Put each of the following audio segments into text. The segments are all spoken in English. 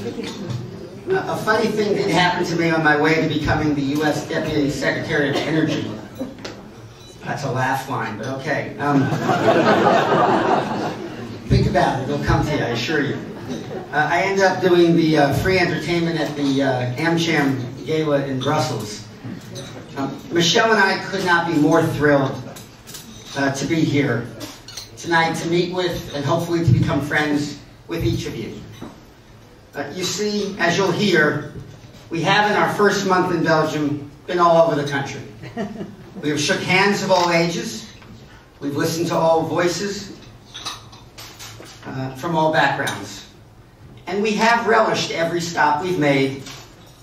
A funny thing did happen to me on my way to becoming the U.S. Deputy Secretary of Energy. That's a laugh line, but okay. Think about it, it'll come to you, I assure you. I ended up doing the free entertainment at the AmCham Gala in Brussels. Michelle and I could not be more thrilled to be here tonight to meet with and hopefully to become friends with each of you. You see, as you'll hear, we have in our first month in Belgium been all over the country. We have shook hands of all ages. We've listened to all voices from all backgrounds. And we have relished every stop we've made.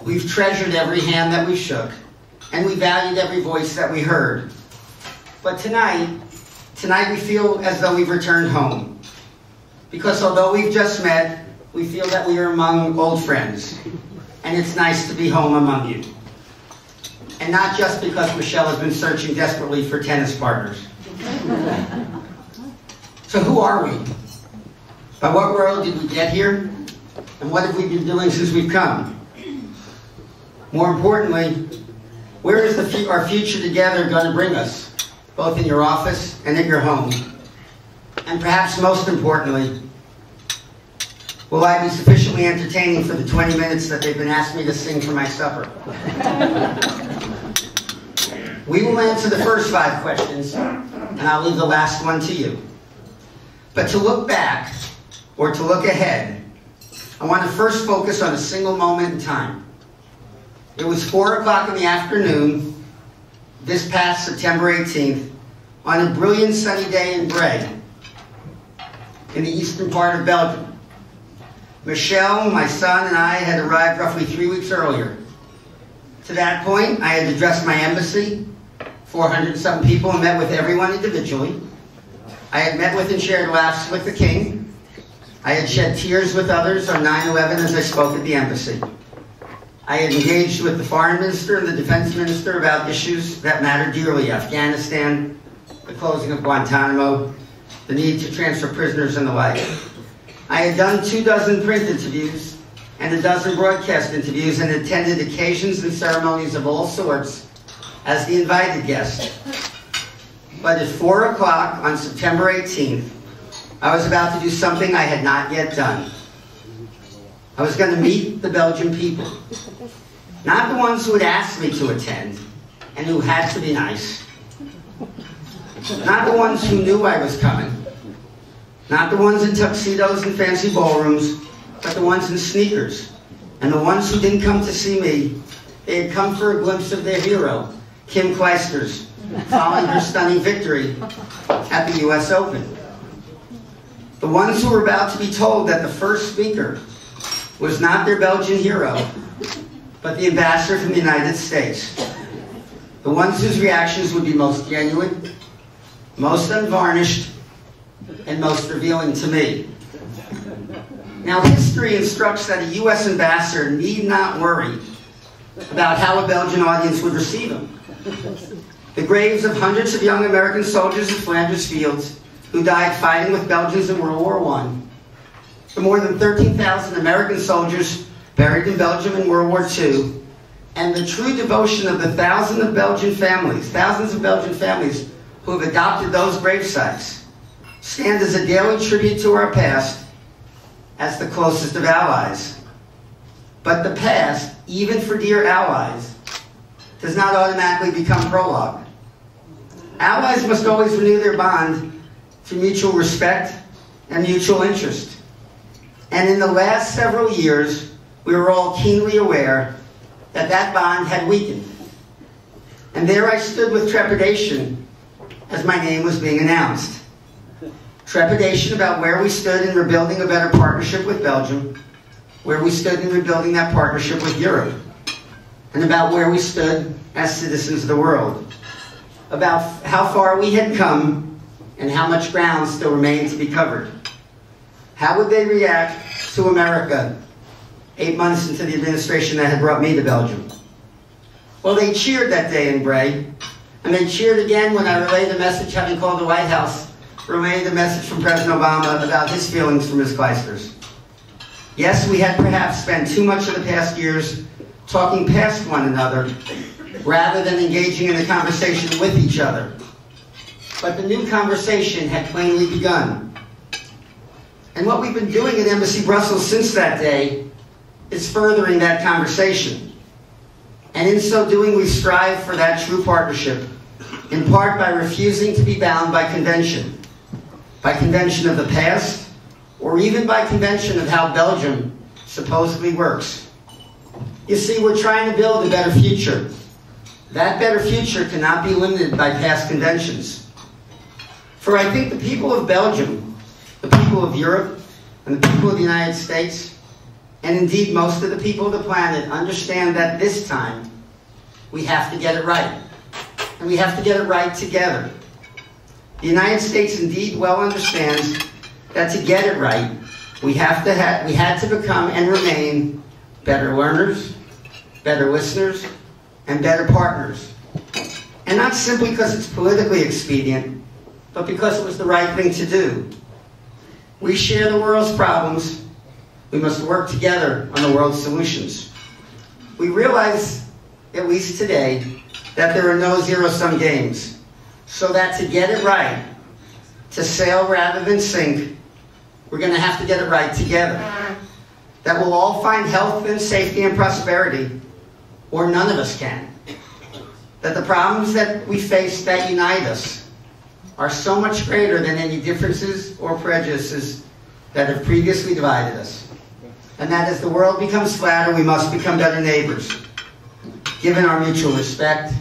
We've treasured every hand that we shook. And we valued every voice that we heard. But tonight we feel as though we've returned home. Because although we've just met, we feel that we are among old friends. And it's nice to be home among you. And not just because Michelle has been searching desperately for tennis partners. So who are we? By what road did we get here? And what have we been doing since we've come? More importantly, where is our future together going to bring us? Both in your office and at your home. And perhaps most importantly, will I be sufficiently entertaining for the 20 minutes that they've been asking me to sing for my supper? We will answer the first 5 questions, and I'll leave the last one to you. But to look back, or to look ahead, I want to first focus on a single moment in time. It was 4 o'clock in the afternoon, this past September 18th, on a brilliant sunny day in Bray, in the eastern part of Belgium. Michelle, my son, and I had arrived roughly 3 weeks earlier. To that point, I had addressed my embassy, 400 and some people, and met with everyone individually. I had met with and shared laughs with the King. I had shed tears with others on 9/11 as I spoke at the embassy. I had engaged with the Foreign Minister and the Defense Minister about issues that matter dearly: Afghanistan, the closing of Guantanamo, the need to transfer prisoners, and the like. I had done 24 print interviews and a dozen broadcast interviews and attended occasions and ceremonies of all sorts as the invited guest. But at 4 o'clock on September 18th, I was about to do something I had not yet done. I was going to meet the Belgian people. Not the ones who had asked me to attend and who had to be nice. Not the ones who knew I was coming. Not the ones in tuxedos and fancy ballrooms, but the ones in sneakers. And the ones who didn't come to see me, they had come for a glimpse of their hero, Kim Clijsters, following her stunning victory at the US Open. The ones who were about to be told that the first speaker was not their Belgian hero, but the ambassador from the United States. The ones whose reactions would be most genuine, most unvarnished, and most revealing to me. Now, history instructs that a U.S. ambassador need not worry about how a Belgian audience would receive him. The graves of hundreds of young American soldiers in Flanders fields who died fighting with Belgians in World War I, the more than 13,000 American soldiers buried in Belgium in World War II, and the true devotion of the thousands of Belgian families who have adopted those grave sites, stand as a daily tribute to our past as the closest of allies. But the past, even for dear allies, does not automatically become prologue. Allies must always renew their bond through mutual respect and mutual interest. And in the last several years, we were all keenly aware that that bond had weakened. And there I stood with trepidation as my name was being announced. Trepidation about where we stood in rebuilding a better partnership with Belgium, where we stood in rebuilding that partnership with Europe, and about where we stood as citizens of the world, about how far we had come and how much ground still remained to be covered. How would they react to America 8 months into the administration that had brought me to Belgium? Well, they cheered that day in Bray, and they cheered again when I relayed the message, having called the White House, relayed the message from President Obama about his feelings for Ms. Clijsters. Yes, we had perhaps spent too much of the past years talking past one another rather than engaging in a conversation with each other. But the new conversation had plainly begun. And what we've been doing at Embassy Brussels since that day is furthering that conversation. And in so doing, we strive for that true partnership, in part by refusing to be bound by convention of the past, or even by convention of how Belgium supposedly works. You see, we're trying to build a better future. That better future cannot be limited by past conventions. For I think the people of Belgium, the people of Europe, and the people of the United States, and indeed most of the people of the planet, understand that this time we have to get it right. And we have to get it right together. The United States indeed well understands that to get it right, we had to become and remain better learners, better listeners, and better partners. And not simply because it's politically expedient, but because it was the right thing to do. We share the world's problems. We must work together on the world's solutions. We realize, at least today, that there are no zero-sum games. So that to get it right, to sail rather than sink, we're going to have to get it right together. That we'll all find health and safety and prosperity, or none of us can. That the problems that we face that unite us are so much greater than any differences or prejudices that have previously divided us. And that as the world becomes flatter, we must become better neighbors. Given our mutual respect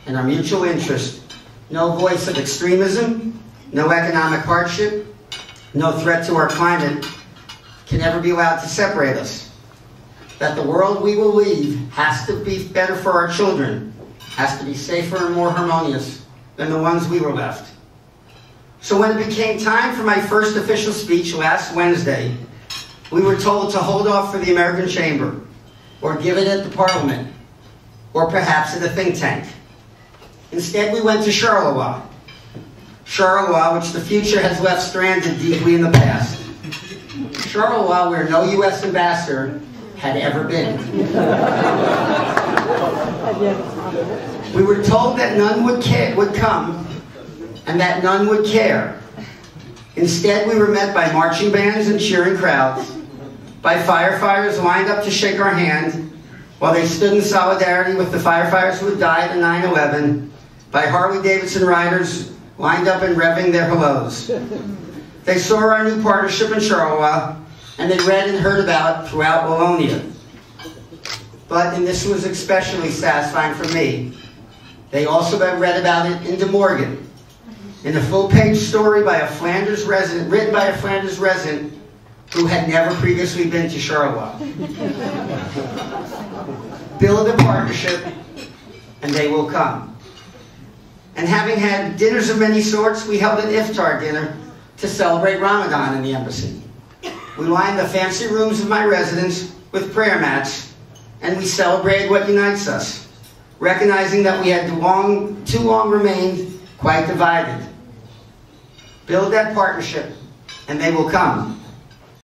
and our mutual interest, no voice of extremism, no economic hardship, no threat to our climate can ever be allowed to separate us. That the world we will leave has to be better for our children, has to be safer and more harmonious than the ones we were left. So when it became time for my first official speech last Wednesday, we were told to hold off for the American Chamber, or give it at the Parliament, or perhaps at a think tank. Instead, we went to Charleroi. Charleroi, which the future has left stranded deeply in the past. Charleroi, where no U.S. ambassador had ever been. We were told that none would come, and that none would care. Instead, we were met by marching bands and cheering crowds, by firefighters lined up to shake our hand, while they stood in solidarity with the firefighters who had died in 9/11, by Harley-Davidson riders lined up and revving their hellos. They saw our new partnership in Charleroi, and they read and heard about it throughout Wallonia. But, and this was especially satisfying for me, they also read about it in De Morgan, in a full-page story by a Flanders resident, written by a Flanders resident who had never previously been to Charleroi. Build a partnership, and they will come. And having had dinners of many sorts, we held an iftar dinner to celebrate Ramadan in the embassy. We lined the fancy rooms of my residence with prayer mats, and we celebrated what unites us, recognizing that we had too long remained quite divided. Build that partnership, and they will come.